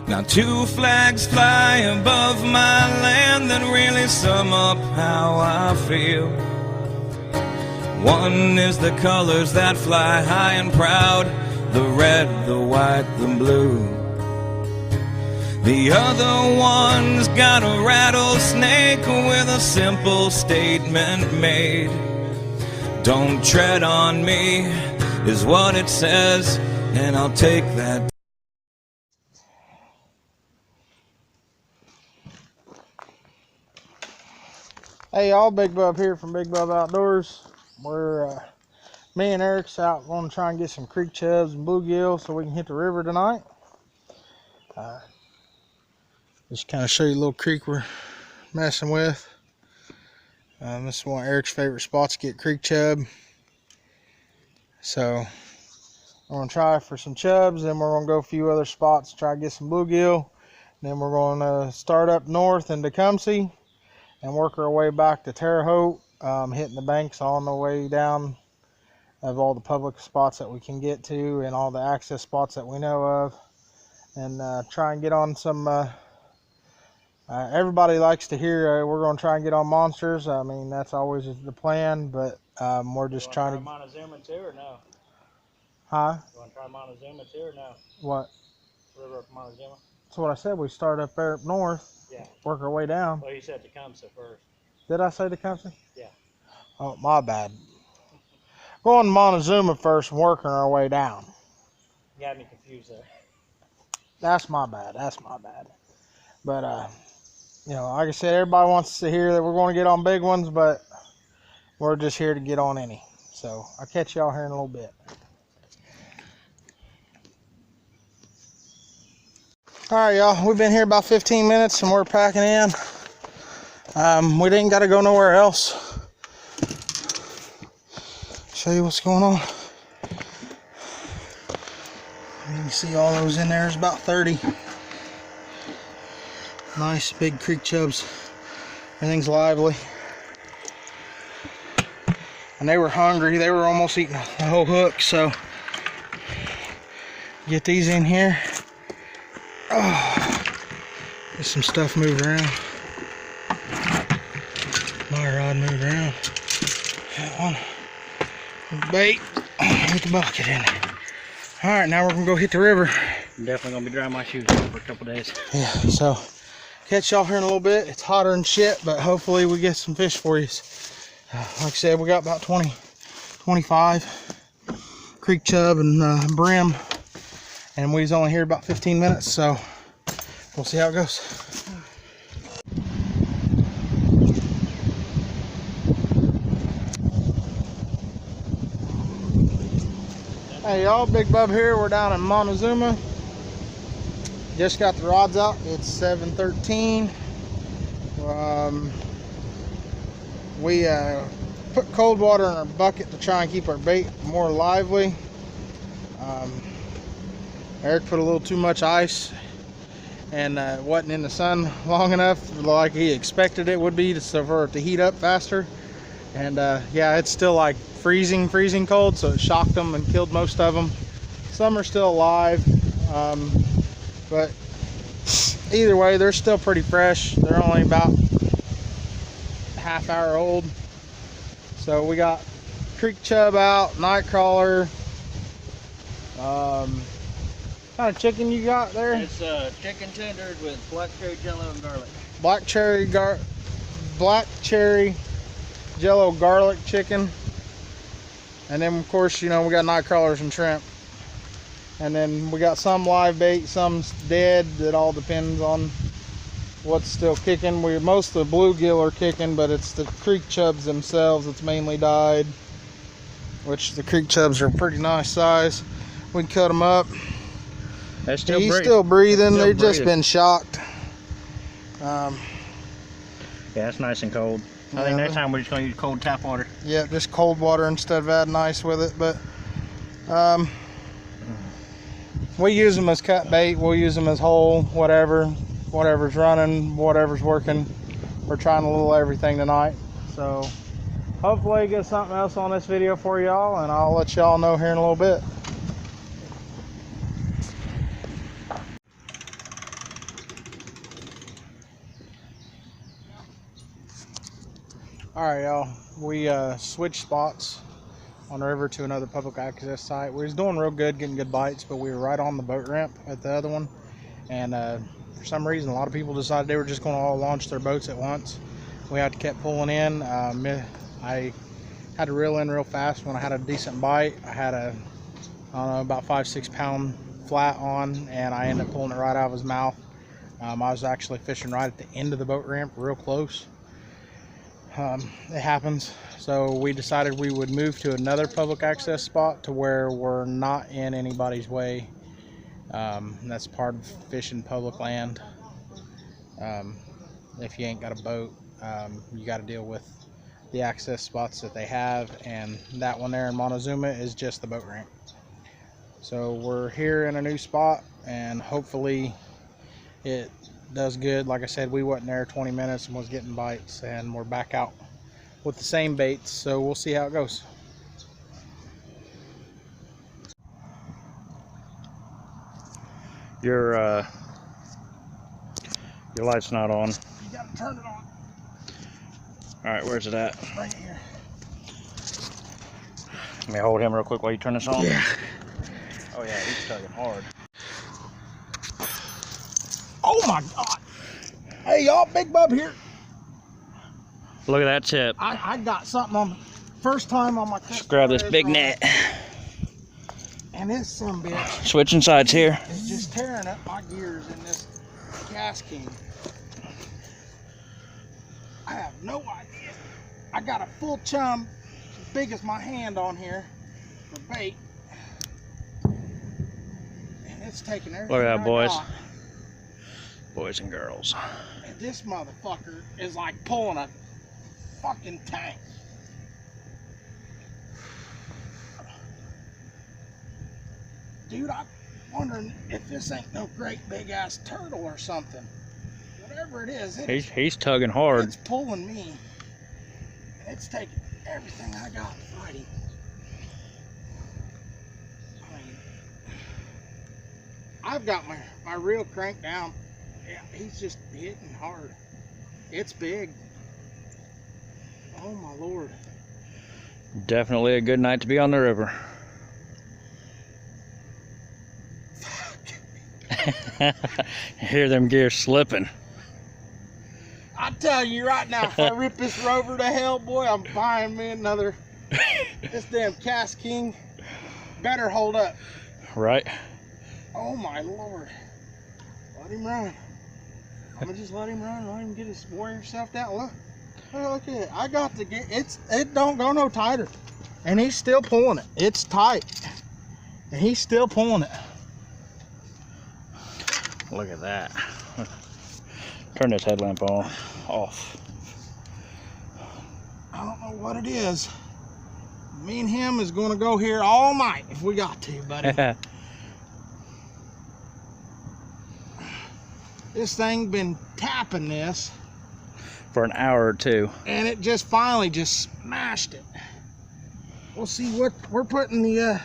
Now two flags fly above my land that really sum up how I feel. One is the colors that fly high and proud, the red, the white, the blue. The other one's got a rattlesnake with a simple statement made. Don't tread on me is what it says, and I'll take that. Hey y'all, Big Bub here from Big Bub Outdoors. We're me and Eric's out going to try and get some creek chubs and bluegill so we can hit the river tonight. Just kind of show you a little creek we're messing with. This is one of Eric's favorite spots to get creek chub. So we're going to try for some chubs, then we're going to go a few other spots to try to get some bluegill. Then we're going to start up north in Tecumseh and work our way back to Terre Haute, hitting the banks on the way down of all the public spots that we can get to and all the access spots that we know of, and try and get on some everybody likes to hear we're going to try and get on monsters. I mean, that's always the plan, but we're just trying to Montezuma too, or no? Huh? You want to try Montezuma too, or no? What? River up Montezuma? That's what I said. We start up there up north. Yeah. Work our way down. Well, you said Tecumseh first. Did I say Tecumseh? Yeah. Oh, my bad. Going to Montezuma first and working our way down. You got me confused there. That's my bad. That's my bad. But, you know, like I said, everybody wants to hear that we're going to get on big ones, but we're just here to get on any. So I'll catch y'all here in a little bit. All right, y'all. We've been here about 15 minutes and we're packing in. We didn't got to go nowhere else. Show you what's going on. You can see all those in there. There's about 30. Nice big creek chubs. Everything's lively. And they were hungry. They were almost eating the whole hook. So get these in here. Oh, get some stuff moved around. My rod moved around. That one. Bait. With the bucket in it. Alright, now we're going to go hit the river. I'm definitely going to be drying my shoes for a couple days. Yeah, so catch y'all here in a little bit. It's hotter than shit, but hopefully we get some fish for you. Like I said, we got about 20, 25 creek chub and brim. And we was only here about 15 minutes, so we'll see how it goes. Hey y'all, Big Bub here. We're down in Montezuma. Just got the rods out. It's 7:13. We put cold water in our bucket to try and keep our bait more lively. Eric put a little too much ice and it wasn't in the sun long enough like he expected it would be for it to heat up faster. And yeah, it's still like freezing cold, so it shocked them and killed most of them. Some are still alive, but either way, they're still pretty fresh. They're only about a half hour old. So we got creek chub out, night crawler. What kind of chicken you got there? It's chicken tenders with black cherry jello and garlic. Black cherry jello garlic chicken. And then of course, you know, we got night crawlers and shrimp. And then we got some live bait, some's dead. It all depends on what's still kicking. Most of the bluegill are kicking, but it's the creek chubs themselves that's mainly died. Which the creek chubs are a pretty nice size. We can cut them up. He's still breathing. They've just been shocked. Yeah, it's nice and cold. I think next time we're just going to use cold tap water. Yeah, just cold water instead of adding ice with it. But we use them as cut bait. We'll use them as whole, whatever's running, whatever's working. We're trying a little everything tonight. So hopefully get something else on this video for y'all, and I'll let y'all know here in a little bit. All right, y'all. We switched spots on the river to another public access site. We was doing real good, getting good bites, but we were right on the boat ramp at the other one. And for some reason, a lot of people decided they were just going to all launch their boats at once. We had to keep pulling in. I had to reel in real fast when I had a decent bite. I had a, I don't know, about 5-6 pound flat on, and I ended up pulling it right out of his mouth. I was actually fishing right at the end of the boat ramp, real close. It happens. So we decided we would move to another public access spot to where we're not in anybody's way. That's part of fishing public land. If you ain't got a boat, you got to deal with the access spots that they have, and that one there in Montezuma is just the boat ramp. So we're here in a new spot, and hopefully it does good. Like I said, we wasn't there 20 minutes and was getting bites, and we're back out with the same baits, so we'll see how it goes. Your light's not on. You gotta turn it on. All right, where's it at? Right here. Let me hold him real quick while you turn this on. Yeah. Oh yeah, he's tugging hard. Oh my God. Hey y'all, Big Bub here. Look at that tip. I got something on the first time on my Let's grab this big net. And this son of a bitch Switching sides here. is just tearing up my gears in this Cast King. I have no idea. I got a full chum as big as my hand on here for bait. And it's taking everything. Look at that, boys. got. Boys and girls. And this motherfucker is like pulling a fucking tank. Dude, I'm wondering if this ain't no great big ass turtle or something. Whatever it is, He's tugging hard. it's pulling me. And it's taking everything I got fighting. I mean, I've got my reel cranked down. Yeah, he's just hitting hard. It's big. Oh my Lord. Definitely a good night to be on the river. Hear them gears slipping. I tell you right now, if I rip this rover to hell, boy, I'm buying me another. This damn Cast King better hold up. Right? Oh my Lord. Let him run. I'm gonna just let him run, let him get his warrior self down. Look, look at it. I got to get it don't go no tighter. And he's still pulling it. It's tight. And he's still pulling it. Look at that. Turn this headlamp off. I don't know what it is. Me and him is gonna go here all night if we got to, buddy. This thing been tapping this For an hour or two. and it just finally just smashed it. We'll see what we're putting the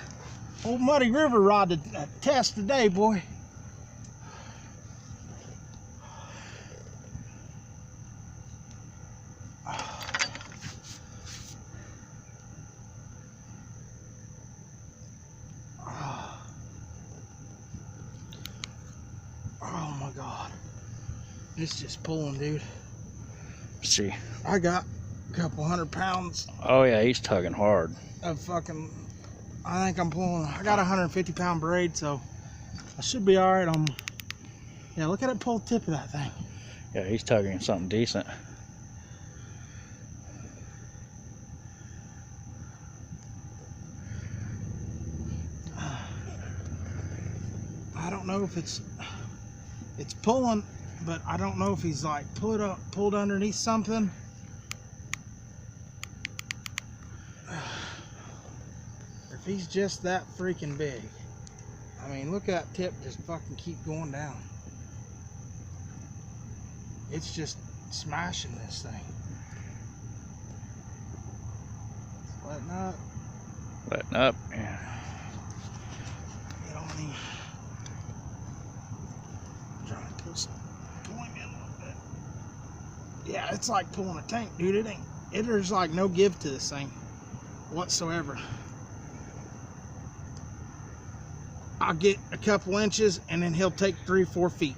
old Muddy River rod to test today, boy. Oh my God. It's just pulling, dude. Let's see. I got a couple 100 pounds Oh yeah, he's tugging hard. of fucking, I think I'm pulling, I got a 150 pound braid, so I should be all right on, yeah, look at it pull the tip of that thing. Yeah, he's tugging something decent. I don't know if it's pulling, but I don't know if he's like pulled underneath something. If he's just that freaking big. I mean, look at that tip just fucking keep going down. It's just smashing this thing. Letting up. Letting up. Yeah. Get on him. Trying to pull him in a little bit. Yeah, it's like pulling a tank, dude. It ain't there's like no give to this thing whatsoever. I'll get a couple inches and then he'll take 3 or 4 feet.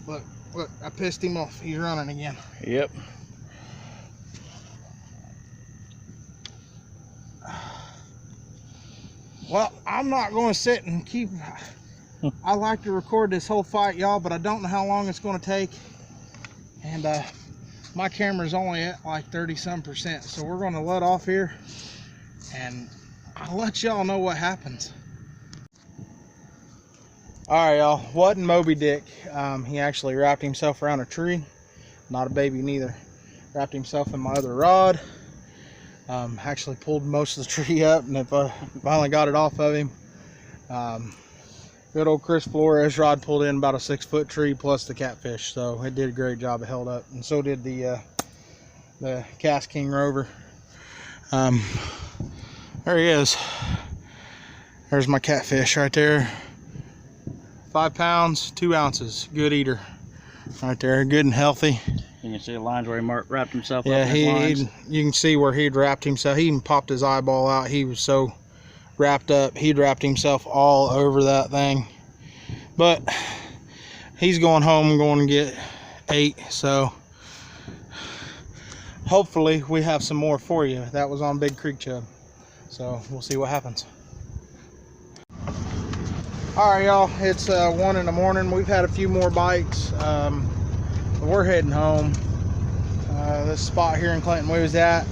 Look, I pissed him off. He's running again. Yep. Well, I'm not going to sit and keep... I like to record this whole fight, y'all, but I don't know how long it's going to take. And my camera's only at like 30-some%, so we're going to let off here. And I'll let y'all know what happens. Alright, y'all, wasn't Moby Dick. He actually wrapped himself around a tree. Not a baby neither. Wrapped himself in my other rod. Actually pulled most of the tree up, and if I finally got it off of him. Good old Chris Flores rod pulled in about a 6-foot tree plus the catfish, so it did a great job. It held up, and so did the Cast King Rover. There he is. There's my catfish right there. 5 pounds, 2 ounces. Good eater. Right there, good and healthy. You can see the lines where he wrapped himself up. Yeah, you can see where he'd wrapped himself. He even popped his eyeball out. He was so wrapped up. He'd wrapped himself all over that thing. But he's going home, going to get 8. So hopefully we have some more for you. That was on Big Creek Chub. So we'll see what happens. Alright, y'all, it's 1 in the morning. We've had a few more bites. We're heading home. This spot here in Clinton we was at,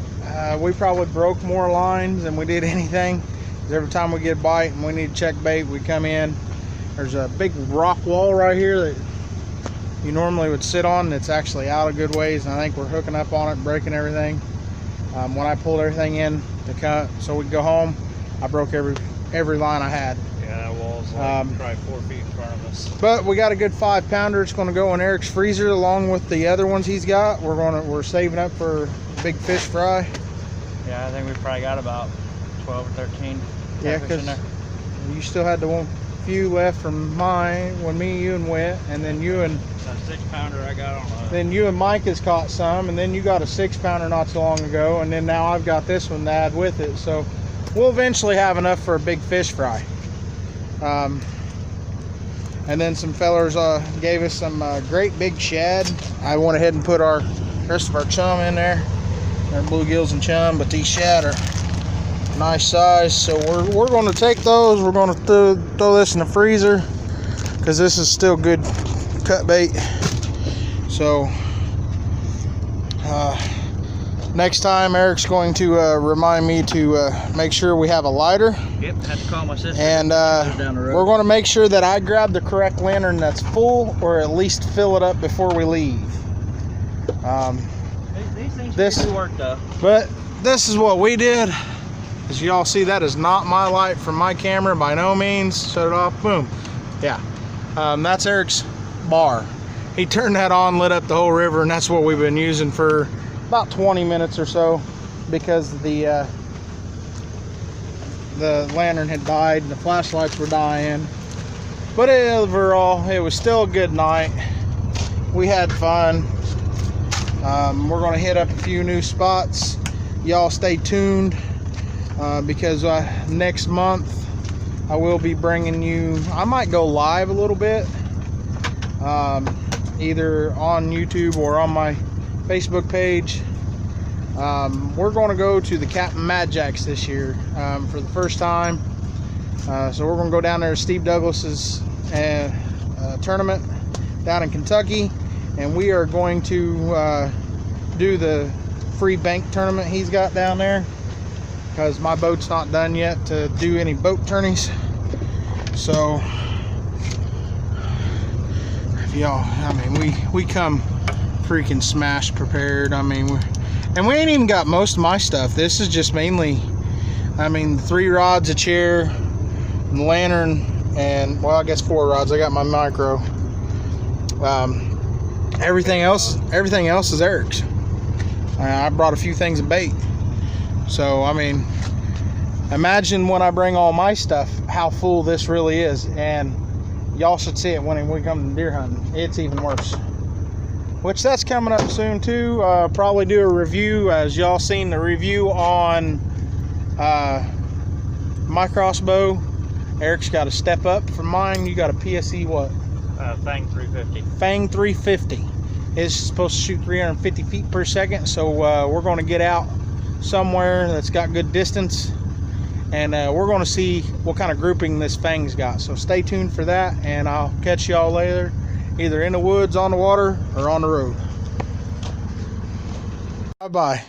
we probably broke more lines than we did anything. Because every time we get a bite and we need to check bait, we come in. There's a big rock wall right here that you normally would sit on. It's actually out a good ways, and I think we're hooking up on it and breaking everything. When I pulled everything in to cut so we could go home, I broke every line I had. Yeah, that wall's like probably 4 feet in front of us. But we got a good 5-pounder. It's going to go in Eric's freezer along with the other ones he's got. We're saving up for big fish fry. Yeah, I think we probably got about 12 or 13. Yeah, because you still had the few left from mine when me and you went, and then you and that 6-pounder I got on. Then you and Mike has caught some, and then you got a 6-pounder not so long ago, and then now I've got this one to add with it. So we'll eventually have enough for a big fish fry. And then some fellers gave us some great big shad. I went ahead and put our rest of our chum in there, our bluegills and chum, but these shad are nice size, so we're going to take those. We're going to throw this in the freezer because this is still good cut bait. So next time Eric's going to remind me to make sure we have a lighter. Yep, had to call my sister. And we're going to make sure that I grab the correct lantern that's full, or at least fill it up before we leave. These things do work though. But this is what we did. As y'all see, that is not my light from my camera by no means. Shut it off, boom. Yeah, that's Eric's bar. He turned that on, lit up the whole river, and that's what we've been using for about 20 minutes or so, because the lantern had died and the flashlights were dying. But overall, it was still a good night. We had fun. We're going to hit up a few new spots. Y'all stay tuned, because next month I will be bringing you, I might go live a little bit, either on YouTube or on my Facebook page. We're going to go to the Captain Mad Jacks this year for the first time. So we're going to go down there to Steve Douglas's tournament down in Kentucky, and we are going to do the free bank tournament he's got down there, because my boat's not done yet to do any boat tourneys. So if y'all, I mean, we come freaking smash prepared. I mean, we ain't even got most of my stuff. This is just mainly, I mean, 3 rods, a chair, and the lantern, and well, I guess 4 rods. I got my micro. Everything else is Eric's. I brought a few things of bait. So I mean, imagine when I bring all my stuff, how full this really is. And y'all should see it when we come to deer hunting. It's even worse. which that's coming up soon too. Probably do a review, as y'all seen the review on my crossbow. Eric's got a step up from mine. You got a PSE what? Fang 350. Fang 350. It's supposed to shoot 350 feet per second, so we're going to get out somewhere that's got good distance, and we're going to see what kind of grouping this Fang's got. So stay tuned for that, and I'll catch y'all later, either in the woods, on the water, or on the road. Bye-bye.